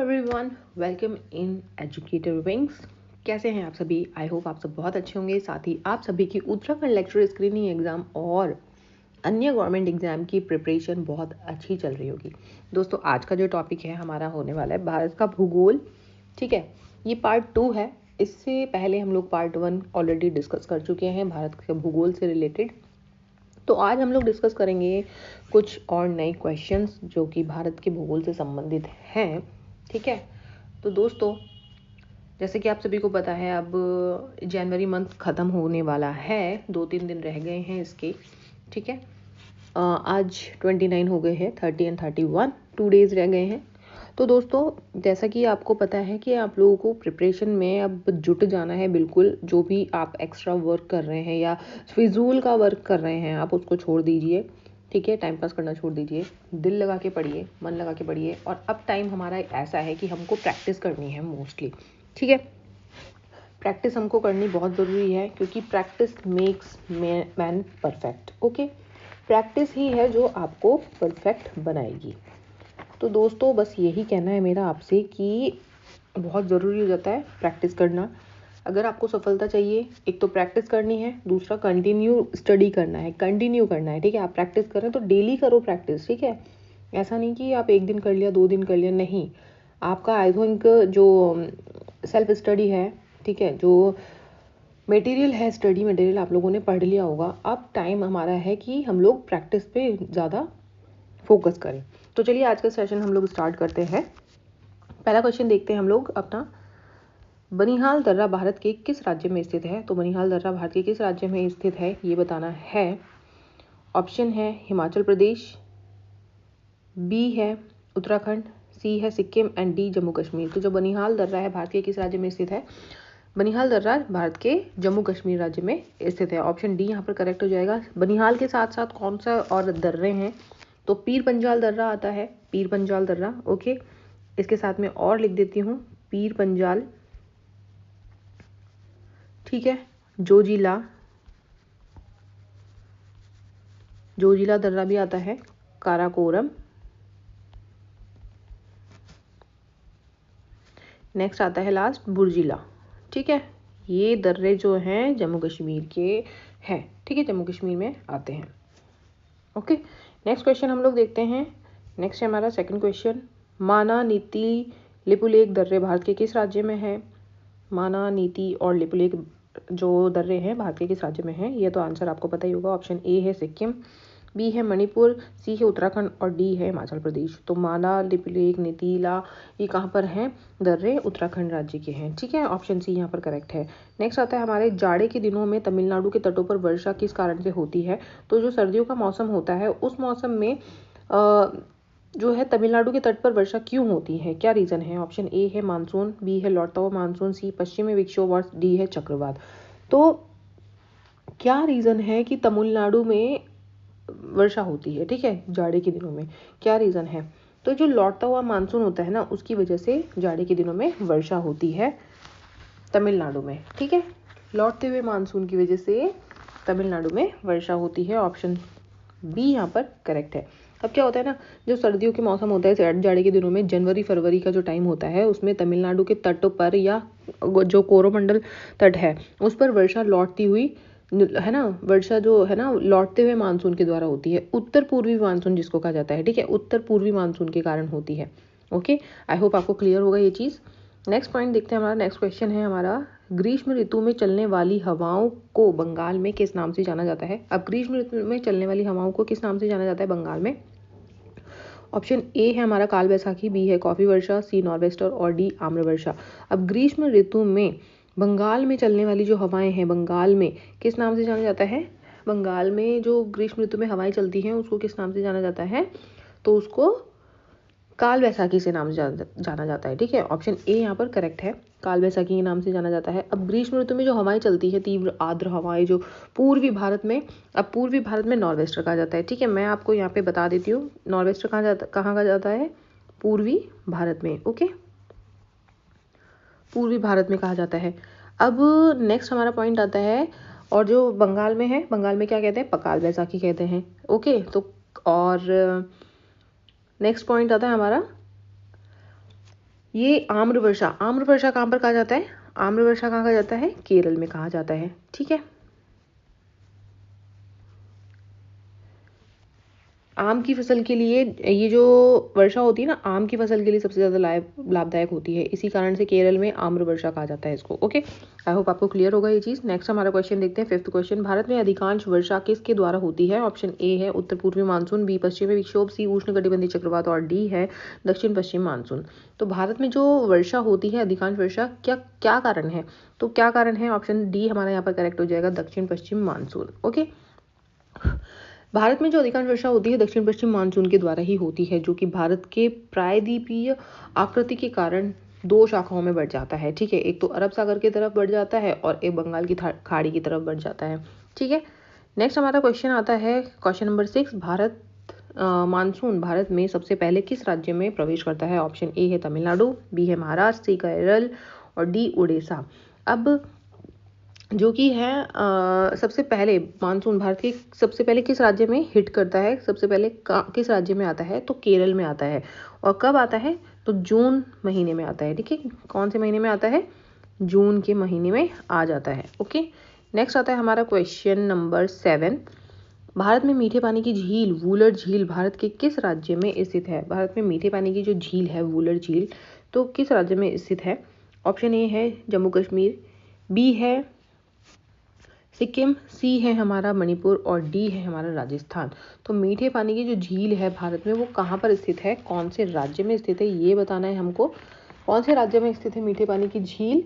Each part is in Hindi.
Everyone, welcome in educator wings. कैसे हैं आप सभी? आई होप आप सब बहुत अच्छे होंगे। साथ ही आप सभी की उत्तराखंड लेक्चर स्क्रीनिंग एग्जाम और अन्य गवर्नमेंट एग्जाम की प्रिपरेशन बहुत अच्छी चल रही होगी। दोस्तों, आज का जो टॉपिक है हमारा होने वाला है भारत का भूगोल। ठीक है, ये पार्ट 2 है। इससे पहले हम लोग पार्ट 1 ऑलरेडी डिस्कस कर चुके हैं भारत के भूगोल से रिलेटेड। तो आज हम लोग डिस्कस करेंगे कुछ और नए क्वेश्चंस जो कि भारत के भूगोल से संबंधित हैं। ठीक है, तो दोस्तों, जैसे कि आप सभी को पता है, अब जनवरी मंथ ख़त्म होने वाला है। 2-3 दिन रह गए हैं इसके। ठीक है, आज 29 हो गए हैं, 30 एंड 31 2 डेज़ रह गए हैं। तो दोस्तों, जैसा कि आपको पता है कि आप लोगों को प्रिपरेशन में अब जुट जाना है। बिल्कुल, जो भी आप एक्स्ट्रा वर्क कर रहे हैं या फिजूल का वर्क कर रहे हैं, आप उसको छोड़ दीजिए। ठीक है, टाइम पास करना छोड़ दीजिए, दिल लगा के पढ़िए, मन लगा के पढ़िए। और अब टाइम हमारा ऐसा है कि हमको प्रैक्टिस करनी है मोस्टली। ठीक है, प्रैक्टिस हमको करनी बहुत ज़रूरी है, क्योंकि practice makes man perfect. Okay, practice ही है जो आपको परफेक्ट बनाएगी। तो दोस्तों, बस यही कहना है मेरा आपसे कि बहुत ज़रूरी हो जाता है प्रैक्टिस करना। अगर आपको सफलता चाहिए, एक तो प्रैक्टिस करनी है, दूसरा कंटिन्यू स्टडी करना है, कंटिन्यू करना है। ठीक है, आप प्रैक्टिस करें तो डेली करो प्रैक्टिस। ठीक है, ऐसा नहीं कि आप 1 दिन कर लिया, 2 दिन कर लिया, नहीं। आपका आई थिंक जो सेल्फ स्टडी है, ठीक है, जो मटेरियल है, स्टडी मटेरियल आप लोगों ने पढ़ लिया होगा। अब टाइम हमारा है कि हम लोग प्रैक्टिस पे ज़्यादा फोकस करें। तो चलिए आज का सेशन हम लोग स्टार्ट करते हैं। पहला क्वेश्चन देखते हैं हम लोग अपना। बनिहाल दर्रा भारत के किस राज्य में स्थित है? तो बनिहाल दर्रा भारत के किस राज्य में स्थित है ये बताना है। ऑप्शन है हिमाचल प्रदेश, बी है उत्तराखंड, सी है सिक्किम एंड डी जम्मू कश्मीर। तो जो बनिहाल दर्रा है भारत के किस राज्य में स्थित है? बनिहाल दर्रा भारत के जम्मू कश्मीर राज्य में स्थित है। ऑप्शन डी यहाँ पर करेक्ट हो जाएगा। बनिहाल के साथ साथ कौन सा और दर्रे हैं? तो पीर पंजाल दर्रा आता है, पीर पंजाल दर्रा। ओके, इसके साथ में और लिख देती हूँ, पीर पंजाल। ठीक है, जोजिला, जोजिला दर्रा भी आता है, काराकोरम। नेक्स्ट आता है लास्ट बुर्जिला। ठीक है, ये दर्रे जो हैं जम्मू कश्मीर के हैं। ठीक है, जम्मू कश्मीर में आते हैं। ओके, नेक्स्ट क्वेश्चन हम लोग देखते हैं। नेक्स्ट है हमारा सेकंड क्वेश्चन। माना, नीति, लिपुलेख दर्रे भारत के किस राज्य में है? माना, नीति और लिपुलेख जो दर्रे हैं भारत के किस राज्य में हैं? ये तो आंसर आपको पता ही होगा। ऑप्शन ए है सिक्किम, बी है मणिपुर, सी है उत्तराखंड और डी है हिमाचल प्रदेश। तो माना, लिपुलेख, नीतिला, ये कहाँ पर हैं? दर्रे उत्तराखंड राज्य के हैं। ठीक है, ऑप्शन सी यहाँ पर करेक्ट है। नेक्स्ट आता है हमारे जाड़े के दिनों में तमिलनाडु के तटों पर वर्षा किस कारण से होती है? तो जो सर्दियों का मौसम होता है, उस मौसम में जो है तमिलनाडु के तट पर वर्षा क्यों होती है? क्या रीज़न है? ऑप्शन ए है मानसून, बी है लौटता हुआ मानसून, सी पश्चिमी विक्षोभ और डी है चक्रवात। तो क्या रीज़न है कि तमिलनाडु में वर्षा होती है? ठीक है, जाड़े के दिनों में क्या रीज़न है? तो जो लौटता हुआ मानसून होता है ना, उसकी वजह से जाड़े के दिनों में वर्षा होती है तमिलनाडु में। ठीक है, लौटते हुए मानसून की वजह से तमिलनाडु में वर्षा होती है। ऑप्शन बी यहाँ पर करेक्ट है। अब क्या होता है ना, जो सर्दियों के मौसम होता है, जाड़े के दिनों में जनवरी फरवरी का जो टाइम होता है, उसमें तमिलनाडु के तटों पर या जो कोरोमंडल तट है उस पर वर्षा लौटती हुई है ना, वर्षा जो है ना लौटते हुए मानसून के द्वारा होती है। उत्तर पूर्वी मानसून जिसको कहा जाता है। ठीक है, उत्तर पूर्वी मानसून के कारण होती है। ओके, आई होप आपको क्लियर होगा ये चीज़। नेक्स्ट पॉइंट देखते हैं। हमारा नेक्स्ट क्वेश्चन है हमारा, ग्रीष्म ऋतु में चलने वाली हवाओं को बंगाल में किस नाम से जाना जाता है? अब ग्रीष्म ऋतु में चलने वाली हवाओं को किस नाम से जाना जाता है बंगाल में? ऑप्शन ए है हमारा काल बैसाखी, बी है कॉफी वर्षा, सी नॉर्वेस्टर और डी आम्र वर्षा। अब ग्रीष्म ऋतु में बंगाल में चलने वाली जो हवाएं हैं, बंगाल में किस नाम से जाना जाता है? बंगाल में जो ग्रीष्म ऋतु में हवाएं चलती हैं उसको किस नाम से जाना जाता है? तो उसको काल बैसाखी से नाम जाना जाता है। ठीक है, ऑप्शन ए यहाँ पर करेक्ट है, काल बैसाखी के नाम से जाना जाता है। अब ग्रीष्म ऋतु में जो हवाएं चलती है, तीव्र आर्द्र हवाएं जो पूर्वी भारत में, अब पूर्वी भारत में नॉर्वेस्टर कहा जाता है। ठीक है, मैं आपको यहाँ पे बता देती हूँ नॉर्वेस्टर कहाँ कहा जाता है? पूर्वी भारत में। ओके, पूर्वी भारत में कहा जाता है। अब नेक्स्ट हमारा पॉइंट आता है, और जो बंगाल में है, बंगाल में क्या कहते हैं? काल बैसाखी कहते हैं। ओके, तो और नेक्स्ट पॉइंट आता है हमारा, ये आम्र वर्षा कहाँ पर कहा जाता है? आम्र वर्षा कहाँ कहा जाता है? केरल में कहा जाता है। ठीक है, आम की फसल के लिए ये जो वर्षा होती है ना, आम की फसल के लिए सबसे ज़्यादा लाभदायक होती है, इसी कारण से केरल में आम्र वर्षा कहा जाता है इसको। ओके, आई होप आपको क्लियर होगा ये चीज़। नेक्स्ट हमारा क्वेश्चन देखते हैं, 5th क्वेश्चन। भारत में अधिकांश वर्षा किसके द्वारा होती है? ऑप्शन ए है उत्तर पूर्वी मानसून, बी पश्चिमी विक्षोभ, सी उष्णकटिबंधीय चक्रवात और डी है दक्षिण पश्चिम मानसून। तो भारत में जो वर्षा होती है, अधिकांश वर्षा, क्या कारण है? तो क्या कारण है? ऑप्शन डी हमारा यहाँ पर करेक्ट हो जाएगा, दक्षिण पश्चिम मानसून। ओके, भारत में जो अधिकांश वर्षा होती है दक्षिण पश्चिम मानसून के द्वारा ही होती है, जो कि भारत के प्रायद्वीपीय आकृति के कारण दो शाखाओं में बढ़ जाता है। ठीक है, एक तो अरब सागर की तरफ बढ़ जाता है और एक बंगाल की खाड़ी की तरफ बढ़ जाता है। ठीक है, नेक्स्ट हमारा क्वेश्चन आता है, क्वेश्चन नंबर 6। मानसून भारत में सबसे पहले किस राज्य में प्रवेश करता है? ऑप्शन ए है तमिलनाडु, बी है महाराष्ट्र, सी केरल और डी उड़ीसा। अब जो कि है सबसे पहले मानसून भारत के सबसे पहले किस राज्य में हिट करता है? सबसे पहले किस राज्य में आता है? तो केरल में आता है। और कब आता है? तो जून महीने में आता है। ठीक है, कौन से महीने में आता है? जून के महीने में आ जाता है। ओके, नेक्स्ट आता है हमारा क्वेश्चन नंबर 7। भारत में मीठे पानी की झील वुलर झील भारत के किस राज्य में स्थित है? भारत में मीठे पानी की जो झील है वुलर झील, तो किस राज्य में स्थित है? ऑप्शन ए है जम्मू कश्मीर, बी है सिक्किम, सी है हमारा मणिपुर और डी है हमारा राजस्थान। तो मीठे पानी की जो झील है भारत में वो कहाँ पर स्थित है, कौन से राज्य में स्थित है, ये बताना है हमको। कौन से राज्य में स्थित है मीठे पानी की झील,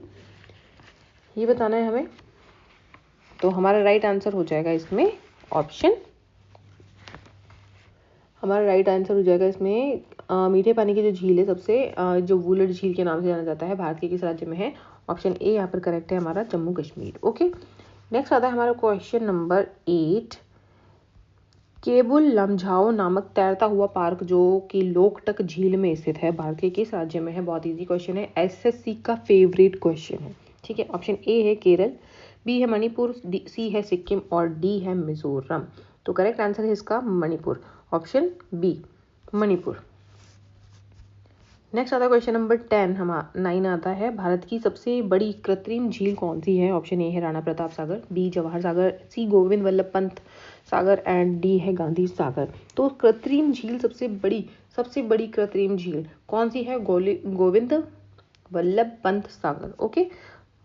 ये बताना है हमें। तो हमारा राइट आंसर हो जाएगा इसमें ऑप्शन, हमारा राइट आंसर हो जाएगा इसमें मीठे पानी की जो झील है सबसे जो वुलर झील के नाम से जाना जाता है, भारत के किस राज्य में है? ऑप्शन ए यहाँ पर करेक्ट है हमारा, जम्मू कश्मीर। ओके, नेक्स्ट आता है हमारा क्वेश्चन नंबर 8। केबुल लमझाओ नामक तैरता हुआ पार्क जो कि लोकटक झील में स्थित है, भारत के किस राज्य में है? बहुत इजी क्वेश्चन है, एसएससी का फेवरेट क्वेश्चन है। ठीक है, ऑप्शन ए है केरल, बी है मणिपुर, सी है सिक्किम और डी है मिजोरम। तो करेक्ट आंसर है इसका Manipur, option B Manipur. Next आता है क्वेश्चन नंबर 9 आता है, भारत की सबसे बड़ी कृत्रिम झील कौन सी है? ऑप्शन ए है Rana Pratap Sagar, B Jawahar Sagar, C Govind Vallabh Pant Sagar and D है गांधी सागर। तो कृत्रिम झील सबसे बड़ी कृत्रिम झील कौन सी है? गोविंद वल्लभ पंत सागर। ओके,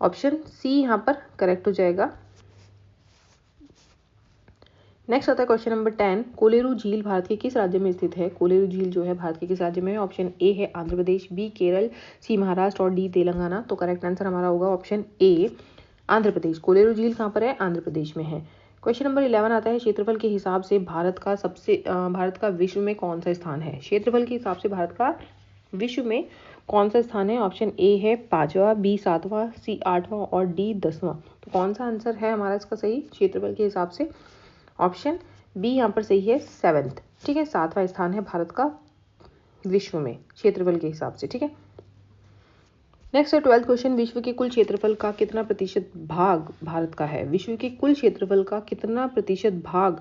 ऑप्शन सी यहाँ पर करेक्ट हो जाएगा। नेक्स्ट आता है क्वेश्चन नंबर 10। कोलेरू झील भारत के किस राज्य में स्थित है? कोलेरू झील जो है भारत के किस राज्य में है? ऑप्शन ए है आंध्र प्रदेश, बी केरल, सी महाराष्ट्र और डी तेलंगाना। तो करेक्ट आंसर हमारा होगा ऑप्शन ए आंध्र प्रदेश। कोलेरू झील कहाँ पर है? आंध्र प्रदेश में है। क्वेश्चन नंबर 11 आता है, क्षेत्रफल के हिसाब से भारत का विश्व में कौन सा स्थान है? क्षेत्रफल के हिसाब से भारत का विश्व में कौन सा स्थान है? ऑप्शन ए है 5वां, बी 7वां, सी 8वां और डी 10वां। तो कौन सा आंसर है हमारा इसका सही क्षेत्रफल के हिसाब से? ऑप्शन बी यहाँ पर सही है, 7th। ठीक है, 7वां स्थान है भारत का विश्व में क्षेत्रफल के हिसाब से। ठीक है, नेक्स्ट है 12th क्वेश्चन। विश्व के कुल क्षेत्रफल का कितना प्रतिशत भाग भारत का है? विश्व के कुल क्षेत्रफल का कितना प्रतिशत भाग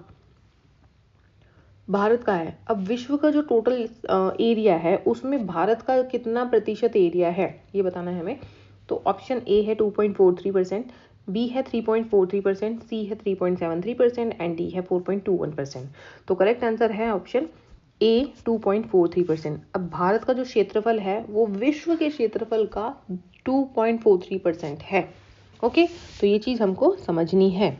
भारत का है? अब विश्व का जो टोटल एरिया है उसमें भारत का कितना प्रतिशत एरिया है, ये बताना है हमें। तो ऑप्शन ए है 2.43%, बी है 3.43%, सी है 3.73% एंड डी है 4.21%। तो करेक्ट आंसर है ऑप्शन ए 2.43%। अब भारत का जो क्षेत्रफल है वो विश्व के क्षेत्रफल का 2.43% है। ओके, तो ये चीज़ हमको समझनी है।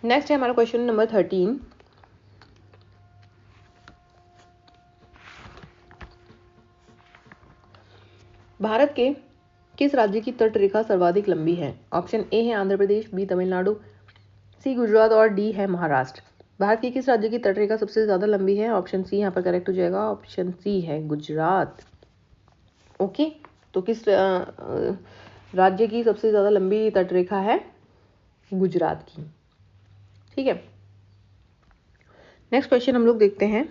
नेक्स्ट है हमारा क्वेश्चन नंबर 13। भारत के किस राज्य की तट रेखा सर्वाधिक लंबी है? ऑप्शन ए है आंध्र प्रदेश, बी तमिलनाडु, सी गुजरात और डी है महाराष्ट्र। भारत की किस राज्य की तट रेखा सबसे ज्यादा लंबी है? ऑप्शन सी यहाँ पर करेक्ट हो जाएगा, ऑप्शन सी है गुजरात। ओके, तो किस राज्य की सबसे ज्यादा लंबी तट रेखा है? गुजरात की। ठीक है, नेक्स्ट क्वेश्चन हम लोग देखते हैं।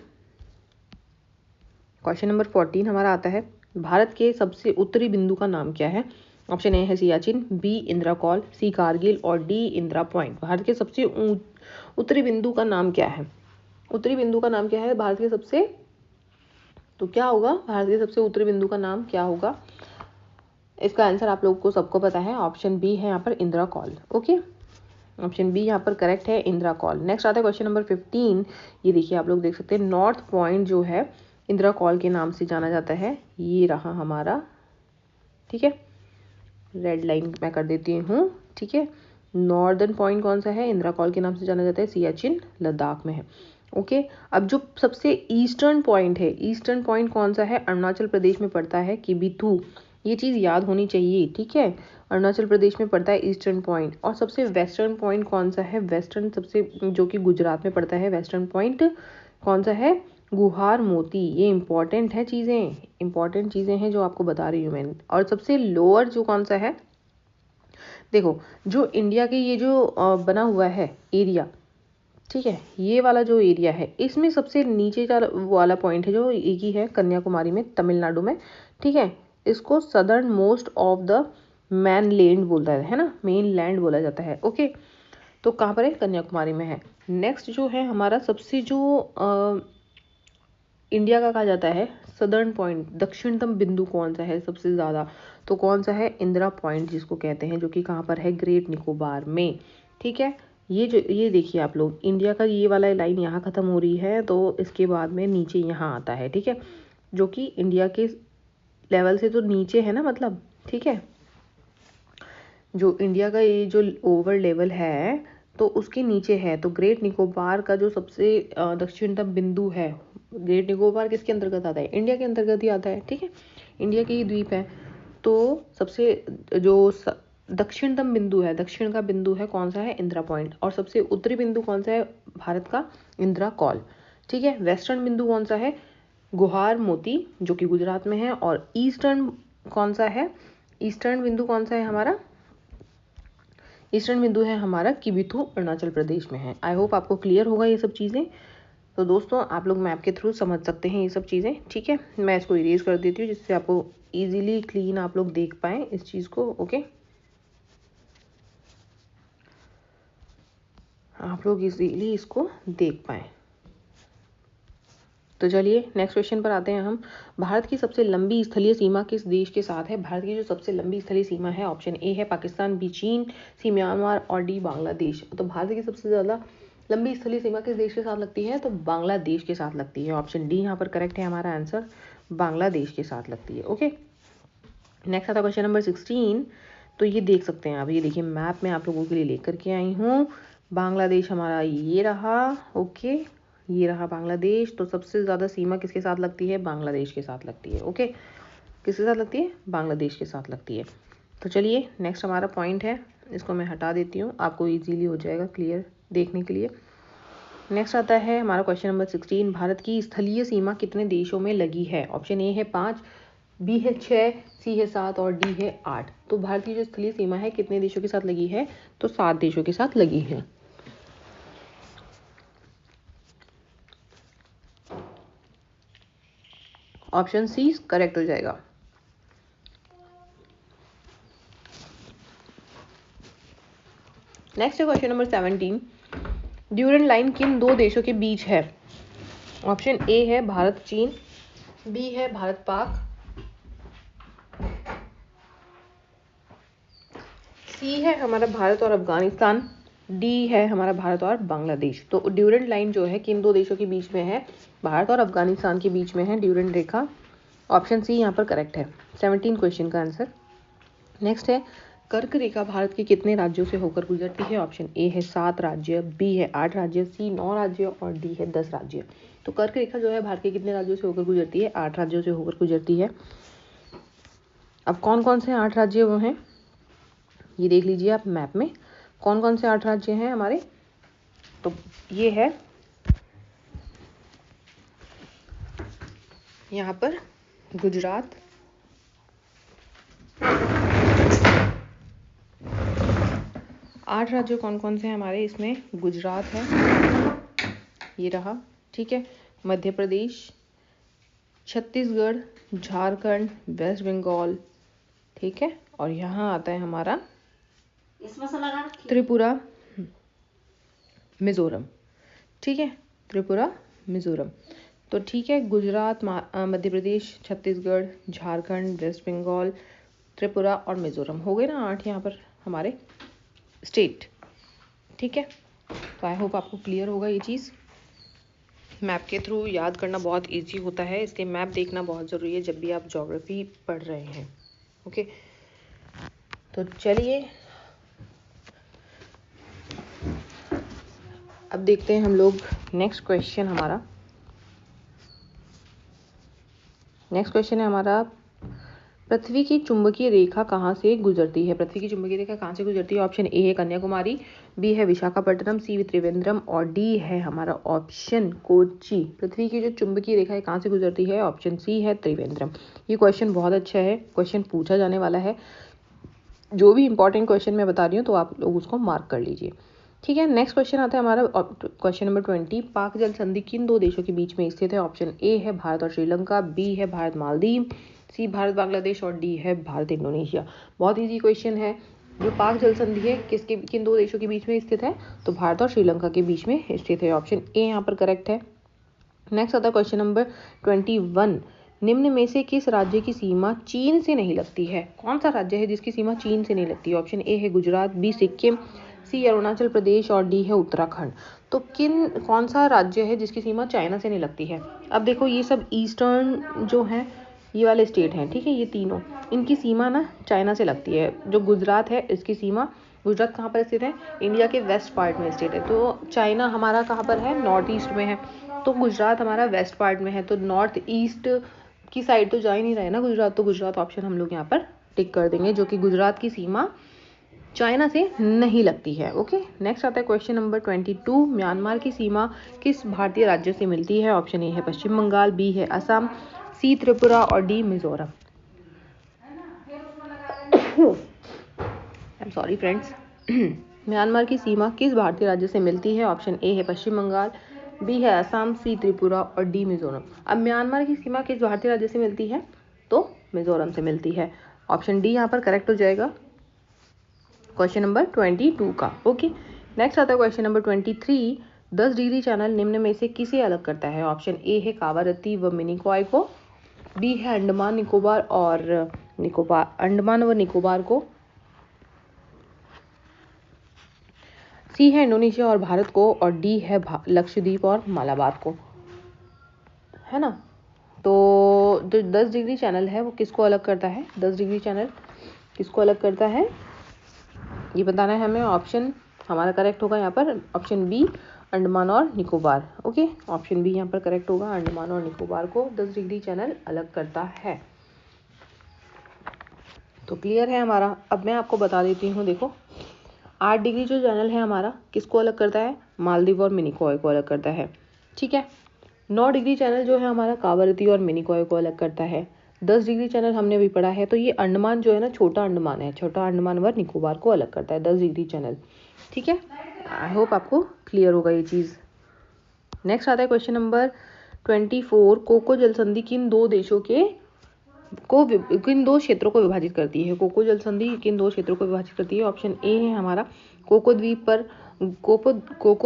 क्वेश्चन नंबर 14 हमारा आता है, भारत के सबसे उत्तरी बिंदु का नाम क्या है? ऑप्शन ए है सियाचिन, बी इंदिरा कॉल, सी कारगिल और डी इंदिरा पॉइंट। भारत के सबसे उत्तरी बिंदु का नाम क्या है? उत्तरी बिंदु का नाम क्या है भारत के सबसे? तो क्या होगा भारत के सबसे उत्तरी बिंदु का नाम क्या होगा? इसका आंसर आप लोगों को सबको पता है, ऑप्शन बी है यहाँ पर इंदिरा कॉल। ओके, ऑप्शन बी यहाँ पर करेक्ट है, इंदिरा कॉल। नेक्स्ट आता है क्वेश्चन नंबर 15। ये देखिए, आप लोग देख सकते हैं नॉर्थ पॉइंट जो है इंदिरा कॉल के नाम से जाना जाता है। ये रहा हमारा, ठीक है, रेड लाइन मैं कर देती हूँ, ठीक है। नॉर्दर्न पॉइंट कौन सा है? इंदिरा कॉल के नाम से जाना जाता है, सियाचिन लद्दाख में है। ओके, अब जो सबसे ईस्टर्न पॉइंट है, ईस्टर्न पॉइंट कौन सा है? अरुणाचल प्रदेश में पड़ता है, किबिथू। ये चीज़ याद होनी चाहिए, ठीक है। अरुणाचल प्रदेश में पड़ता है ईस्टर्न पॉइंट। और सबसे वेस्टर्न पॉइंट कौन सा है? वेस्टर्न सबसे, जो कि गुजरात में पड़ता है, वेस्टर्न पॉइंट कौन सा है? गुहार मोती। ये इंपॉर्टेंट है, चीज़ें इंपॉर्टेंट चीज़ें हैं जो आपको बता रही हूँ मैं। और सबसे लोअर जो कौन सा है? देखो, जो इंडिया के ये जो बना हुआ है एरिया, ठीक है, ये वाला जो एरिया है, इसमें सबसे नीचे वाला पॉइंट है जो एक ही है, कन्याकुमारी में, तमिलनाडु में, ठीक है। इसको southern most of the man land बोलता है ना, मेन लैंड बोला जाता है। ओके, तो कहाँ पर है? कन्याकुमारी में है। नेक्स्ट जो है हमारा सबसे जो इंडिया का कहा जाता है सदर्न पॉइंट, दक्षिणतम बिंदु कौन सा है सबसे ज़्यादा? तो कौन सा है? इंदिरा पॉइंट जिसको कहते हैं, जो कि कहाँ पर है? ग्रेट निकोबार में, ठीक है। ये देखिए आप लोग, इंडिया का ये वाला लाइन यहाँ ख़त्म हो रही है, तो इसके बाद में नीचे यहाँ आता है, ठीक है, जो कि इंडिया के लेवल से तो नीचे है ना, मतलब, ठीक है। जो इंडिया का ये जो ओवर लेवल है तो उसके नीचे है। तो ग्रेट निकोबार का जो सबसे दक्षिणतम बिंदु है, ग्रेट निकोबार किसके अंतर्गत आता है? इंडिया के अंतर्गत ही आता है, ठीक है, इंडिया के ही द्वीप है। तो सबसे जो दक्षिणतम बिंदु है, दक्षिण का बिंदु है कौन सा है? इंदिरा पॉइंट। और सबसे उत्तरी बिंदु कौन सा है भारत का? इंदिरा कॉल, ठीक है। वेस्टर्न बिंदु कौन सा है? गुहार मोती, जो कि गुजरात में है। और ईस्टर्न कौन सा है? ईस्टर्न बिंदु कौन सा है हमारा? ईस्टर्न बिंदु है हमारा किबिथू, अरुणाचल प्रदेश में है। आई होप आपको क्लियर होगा ये सब चीज़ें। तो दोस्तों, आप लोग मैप के थ्रू समझ सकते हैं ये सब चीज़ें, ठीक है। मैं इसको इरेज कर देती हूँ जिससे आपको इजीली क्लीन आप लोग देख पाएँ इस चीज़ को। ओके, आप लोग इजीली इसको देख पाएँ। तो चलिए नेक्स्ट क्वेश्चन पर आते हैं हम। भारत की सबसे लंबी स्थलीय सीमा किस देश के साथ है? भारत की जो सबसे लंबी स्थलीय सीमा है, ऑप्शन ए है पाकिस्तान, बी चीन, सी म्यांमार और डी बांग्लादेश। तो भारत की सबसे ज़्यादा लंबी स्थलीय सीमा किस देश के साथ लगती है? तो बांग्लादेश के साथ लगती है। ऑप्शन डी यहाँ पर करेक्ट है हमारा आंसर, बांग्लादेश के साथ लगती है। ओके, नेक्स्ट आता है क्वेश्चन नंबर 16। तो ये देख सकते हैं आप, ये देखिए मैप में आप लोगों के लिए लेकर के आई हूँ। बांग्लादेश हमारा ये रहा, ओके, ये रहा बांग्लादेश। तो सबसे ज़्यादा सीमा किसके साथ लगती है? बांग्लादेश के साथ लगती है। ओके, किसके साथ लगती है? बांग्लादेश के साथ लगती है। तो चलिए नेक्स्ट हमारा पॉइंट है, इसको मैं हटा देती हूँ, आपको इजीली हो जाएगा क्लियर देखने के लिए। नेक्स्ट आता है हमारा क्वेश्चन नंबर 16। भारत की स्थलीय सीमा कितने देशों में लगी है? ऑप्शन ए है 5, बी है 6, सी है 7 और डी है 8। तो भारत की जो स्थलीय सीमा है कितने देशों के साथ लगी है? तो 7 देशों के साथ लगी है। ऑप्शन सी करेक्ट हो जाएगा। नेक्स्ट है क्वेश्चन नंबर 17। ड्यूरेंट लाइन किन दो देशों के बीच है? ऑप्शन ए है भारत चीन, बी है भारत पाक, सी है हमारा भारत और अफगानिस्तान, डी है हमारा भारत और बांग्लादेश। तो ड्यूरेंट लाइन जो है किन दो देशों के बीच में है? भारत और अफगानिस्तान के बीच में है ड्यूरेंट रेखा। ऑप्शन सी यहाँ पर करेक्ट है 17 क्वेश्चन का आंसर। नेक्स्ट है कर्क रेखा भारत के कितने राज्यों से होकर गुजरती है? ऑप्शन ए है 7 राज्य, बी है 8 राज्य, सी 9 राज्य और डी है 10 राज्य। तो कर्क रेखा जो है भारत के कितने राज्यों से होकर गुजरती है? 8 राज्यों से होकर गुजरती है। अब कौन कौन से 8 राज्य वो हैं ये देख लीजिए आप मैप में, कौन कौन से 8 राज्य हैं हमारे। तो ये है यहाँ पर गुजरात, आठ राज्य कौन कौन से हैं हमारे इसमें? गुजरात है, ये रहा, ठीक है, मध्य प्रदेश, छत्तीसगढ़, झारखंड, वेस्ट बंगाल, ठीक है, और यहाँ आता है हमारा त्रिपुरा मिजोरम। ठीक है, त्रिपुरा मिजोरम। तो ठीक है, गुजरात, मध्य प्रदेश, छत्तीसगढ़, झारखंड, वेस्ट बंगाल, त्रिपुरा और मिजोरम हो गए ना 8 यहाँ पर हमारे स्टेट। ठीक है, तो आई होप आपको क्लियर होगा ये चीज़। मैप के थ्रू याद करना बहुत इजी होता है, इसलिए मैप देखना बहुत ज़रूरी है जब भी आप ज्योग्राफी पढ़ रहे हैं। ओके, तो चलिए अब देखते हैं हम लोग नेक्स्ट क्वेश्चन। हमारा नेक्स्ट क्वेश्चन है हमारा, पृथ्वी की चुंबकीय रेखा कहाँ से गुजरती है? पृथ्वी की चुंबकीय रेखा कहाँ से गुजरती है? ऑप्शन ए है कन्याकुमारी, बी है विशाखापट्टनम, सी त्रिवेंद्रम और डी है हमारा ऑप्शन कोच्चि। पृथ्वी की जो चुंबकीय रेखा है कहाँ से गुजरती है? ऑप्शन सी है त्रिवेंद्रम। ये क्वेश्चन बहुत अच्छा है, क्वेश्चन पूछा जाने वाला है। जो भी इंपॉर्टेंट क्वेश्चन मैं बता रही हूँ तो आप लोग उसको मार्क कर लीजिए। ठीक है, नेक्स्ट क्वेश्चन आता है हमारा क्वेश्चन नंबर 20। पाक जल संधि किन 2 देशों के बीच में स्थित है? ऑप्शन ए है भारत और श्रीलंका, बी है भारत मालदीव, सी भारत बांग्लादेश और डी है भारत इंडोनेशिया। बहुत इजी क्वेश्चन है। जो पाक जल संधि है किन 2 देशों के बीच में स्थित है? तो भारत और श्रीलंका के बीच में स्थित है। ऑप्शन ए यहाँ पर करेक्ट है। नेक्स्ट आता है क्वेश्चन नंबर 21। निम्न में से किस राज्य की सीमा चीन से नहीं लगती है? कौन सा राज्य है जिसकी सीमा चीन से नहीं लगती है? ऑप्शन ए है गुजरात, बी सिक्किम, सी अरुणाचल प्रदेश और डी है उत्तराखंड। तो कौन सा राज्य है जिसकी सीमा चाइना से नहीं लगती है? अब देखो, ये सब ईस्टर्न जो है ये वाले स्टेट हैं, ठीक है, ये तीनों, इनकी सीमा ना चाइना से लगती है। जो गुजरात है इसकी सीमा, गुजरात कहाँ पर स्थित है? इंडिया के वेस्ट पार्ट में स्टेट है। तो चाइना हमारा कहाँ पर है? नॉर्थ ईस्ट में है। तो गुजरात हमारा वेस्ट पार्ट में है, तो नॉर्थ ईस्ट की साइड तो जा ही नहीं रहा है ना गुजरात। तो गुजरात ऑप्शन हम लोग यहाँ पर टिक कर देंगे, जो कि गुजरात की सीमा चाइना से नहीं लगती है। ओके, नेक्स्ट आता है क्वेश्चन नंबर 22। म्यांमार की सीमा किस भारतीय राज्य से मिलती है? ऑप्शन ए है पश्चिम बंगाल, बी है असम, सी त्रिपुरा और D Mizoram. I am sorry friends. Myanmar की सीमा किस भारतीय राज्य से मिलती है? ऑप्शन ए है पश्चिम बंगाल, बी है असम, सी त्रिपुरा और डी मिजोरम। अब म्यांमार की सीमा किस भारतीय राज्य से मिलती है? तो मिजोरम से मिलती है। ऑप्शन डी यहाँ पर करेक्ट हो जाएगा क्वेश्चन नंबर 22 का। ओके, नेक्स्ट आता है क्वेश्चन नंबर 23। 10 डिग्री चैनल निम्न में से किसे अलग करता है? ऑप्शन ए है कावारत्ती व मिनिकॉय को, बी है अंडमान निकोबार को, सी है इंडोनेशिया और भारत को और डी है लक्षद्वीप और मालाबार को, है ना। तो जो 10 डिग्री चैनल है वो किसको अलग करता है? 10 डिग्री चैनल किसको अलग करता है ये बताना है हमें। ऑप्शन हमारा करेक्ट होगा यहाँ पर ऑप्शन बी, अंडमान और निकोबार। ओके, ऑप्शन बी यहाँ पर करेक्ट होगा, अंडमान और निकोबार को 10 डिग्री चैनल अलग करता है। तो क्लियर है हमारा। अब मैं आपको बता देती हूँ, देखो 8 डिग्री जो चैनल है हमारा किसको अलग करता है? मालदीव और मिनिकॉय को अलग करता है। ठीक है, 9 डिग्री चैनल जो है हमारा कावारत्ती और मिनिकॉय को अलग करता है। 10 डिग्री चैनल हमने भी पढ़ा है, तो ये अंडमान जो है ना, छोटा अंडमान है, छोटा अंडमान व निकोबार को अलग करता है 10 डिग्री चैनल। ठीक है, आई होप आपको क्लियर होगा ये चीज़। नेक्स्ट आता है क्वेश्चन नंबर 24। कोको जल संधि किन 2 देशों के किन 2 क्षेत्रों को विभाजित करती है? कोको जल संधि किन 2 क्षेत्रों को विभाजित करती है? ऑप्शन ए है हमारा कोको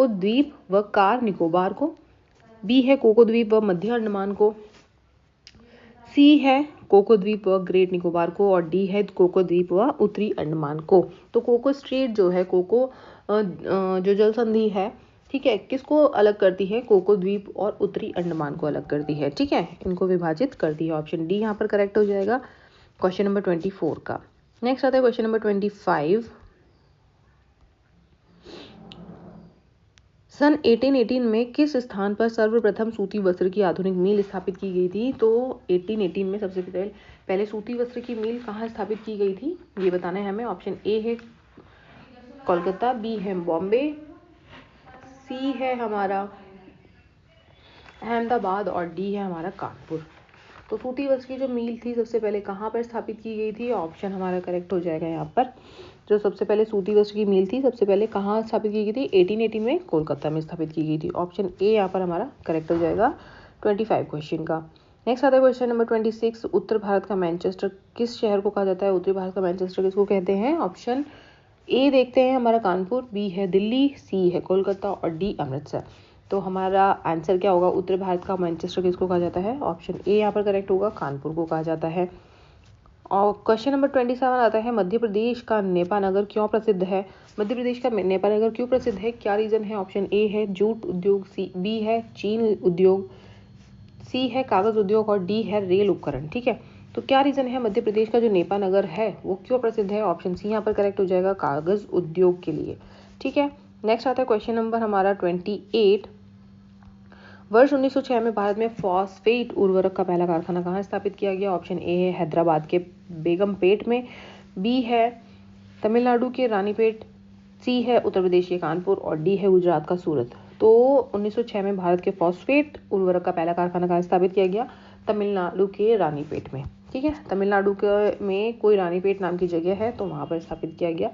द्वीप व कार निकोबार को, बी है कोको द्वीप व मध्य अंडमान को, सी है कोको द्वीप व ग्रेट निकोबार को और डी है कोको द्वीप व उत्तरी अंडमान को। तो कोको स्ट्रेट जो है, कोको जो जल संधि है, ठीक है, किसको अलग करती है? कोको द्वीप और उत्तरी अंडमान को अलग करती है। ठीक है, इनको विभाजित करती है। ऑप्शन डी यहाँ पर करेक्ट हो जाएगा क्वेश्चन नंबर 24 का। नेक्स्ट आता है क्वेश्चन नंबर 25। सन 1818 में किस स्थान पर सर्वप्रथम सूती वस्त्र की आधुनिक मिल स्थापित की गई थी? तो 1818 में सबसे पहले सूती वस्त्र की मिल कहाँ स्थापित की गई थी ये बताना है हमें। ऑप्शन ए है कोलकाता, बी है बॉम्बे, सी है हमारा अहमदाबाद और डी है हमारा कानपुर। तो सूती वस्त्र की जो मिल थी सबसे पहले कहाँ पर स्थापित की गई थी? ऑप्शन हमारा करेक्ट हो जाएगा यहाँ पर। जो सबसे पहले सूती वस्त्र की मिल थी सबसे पहले कहाँ स्थापित की गई थी? 1818 में कोलकाता में स्थापित की गई थी। ऑप्शन ए यहाँ पर हमारा करेक्ट हो जाएगा 25 क्वेश्चन का। नेक्स्ट आता है क्वेश्चन नंबर 26, उत्तर भारत का मैनचेस्टर किस शहर को कहा जाता है? उत्तरी भारत का मैनचेस्टर किसको कहते हैं? ऑप्शन ए देखते हैं हमारा कानपुर, बी है दिल्ली, सी है कोलकाता और डी अमृतसर। तो हमारा आंसर क्या होगा? उत्तर भारत का मैनचेस्टर किसको कहा जाता है? ऑप्शन ए यहाँ पर करेक्ट होगा, कानपुर को कहा जाता है। और क्वेश्चन नंबर 27 आता है, मध्य प्रदेश का नेपानगर क्यों प्रसिद्ध है? मध्य प्रदेश का नेपानगर क्यों प्रसिद्ध है? क्या रीजन है? ऑप्शन ए है जूट उद्योग, सी बी है चीन उद्योग, सी है कागज उद्योग और डी है रेल उपकरण। ठीक है, तो क्या रीजन है मध्य प्रदेश का जो नेपानगर है वो क्यों प्रसिद्ध है? ऑप्शन सी यहाँ पर करेक्ट हो जाएगा, कागज उद्योग के लिए। ठीक है, नेक्स्ट आता है क्वेश्चन नंबर हमारा 28, वर्ष 1906 में भारत में फॉस्फेट उर्वरक का पहला कारखाना कहाँ स्थापित किया गया? ऑप्शन ए है हैदराबाद के बेगमपेट में, बी है तमिलनाडु के रानीपेट, सी है उत्तर प्रदेश के कानपुर और डी है गुजरात का सूरत। तो 1906 में भारत के फॉस्फेट उर्वरक का पहला कारखाना कहाँ स्थापित किया गया? तमिलनाडु के रानीपेट में। ठीक है, तमिलनाडु के में कोई रानीपेट नाम की जगह है तो वहां पर स्थापित किया गया।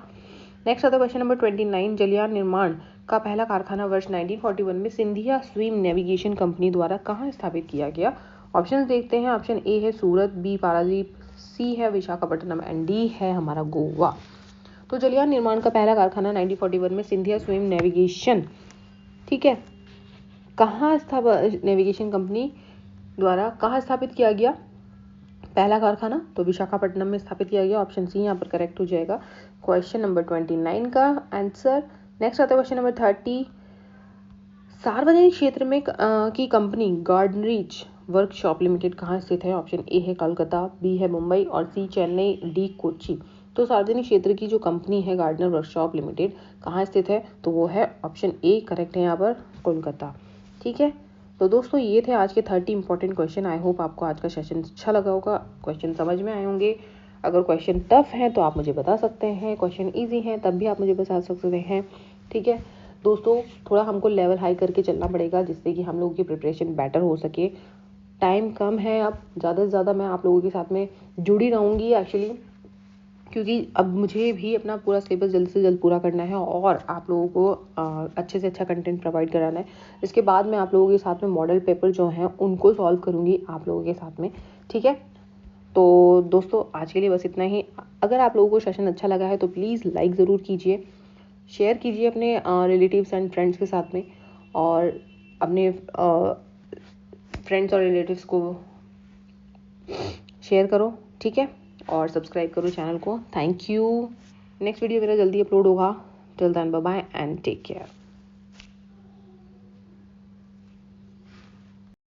नेक्स्ट आता है क्वेश्चन नंबर 29, जलयान निर्माण का पहला कारखाना वर्ष 1941 में सिंधिया स्वीम नेविगेशन कंपनी द्वारा कहाँ स्थापित किया गया? ऑप्शन देखते हैं। ऑप्शन ए है सूरत, बी पारादीप, सी है विशाखापट्टनम एंड डी है हमारा गोवा। तो जलयान निर्माण का पहला कारखाना 1941 में सिंधिया स्वीम नेविगेशन, ठीक है, कहाँ स्थापित, नेविगेशन कंपनी द्वारा कहाँ स्थापित किया गया पहला कारखाना? तो विशाखापट्टनम में स्थापित किया गया। ऑप्शन सी यहाँ पर करेक्ट हो जाएगा क्वेश्चन नंबर 29 का आंसर। नेक्स्ट आता है क्वेश्चन नंबर 30, सार्वजनिक क्षेत्र में की कंपनी गार्डनरीच वर्कशॉप लिमिटेड कहाँ स्थित है? ऑप्शन ए है कोलकाता, बी है मुंबई और सी चेन्नई, डी कोच्चि। तो सार्वजनिक क्षेत्र की जो कंपनी है गार्डनर वर्कशॉप लिमिटेड कहाँ स्थित है? तो वो है ऑप्शन ए करेक्ट है यहाँ पर, कोलकाता। ठीक है, तो दोस्तों ये थे आज के 30 इंपॉर्टेंट क्वेश्चन। आई होप आपको आज का सेशन अच्छा लगा होगा, क्वेश्चन समझ में आए होंगे। अगर क्वेश्चन टफ है तो आप मुझे बता सकते हैं, क्वेश्चन इजी हैं तब भी आप मुझे बता सकते हैं। ठीक है दोस्तों, थोड़ा हमको लेवल हाई करके चलना पड़ेगा जिससे कि हम लोगों की प्रिपरेशन बेटर हो सके। टाइम कम है, अब ज़्यादा से ज़्यादा मैं आप लोगों के साथ में जुड़ी रहूँगी एक्चुअली, क्योंकि अब मुझे भी अपना पूरा सिलेबस जल्द से जल्द पूरा करना है और आप लोगों को अच्छे से अच्छा कंटेंट प्रोवाइड कराना है। इसके बाद मैं आप लोगों के साथ में मॉडल पेपर जो हैं उनको सॉल्व करूँगी आप लोगों के साथ में। ठीक है, तो दोस्तों आज के लिए बस इतना ही। अगर आप लोगों को सेशन अच्छा लगा है तो प्लीज़ लाइक ज़रूर कीजिए, शेयर कीजिए अपने रिलेटिव्स एंड फ्रेंड्स के साथ में, और अपने फ्रेंड्स और रिलेटिव्स को शेयर करो। ठीक है, और सब्सक्राइब करो चैनल को। Thank you. नेक्स्ट वीडियो मेरा जल्दी अपलोड होगा। Till then bye bye and take care.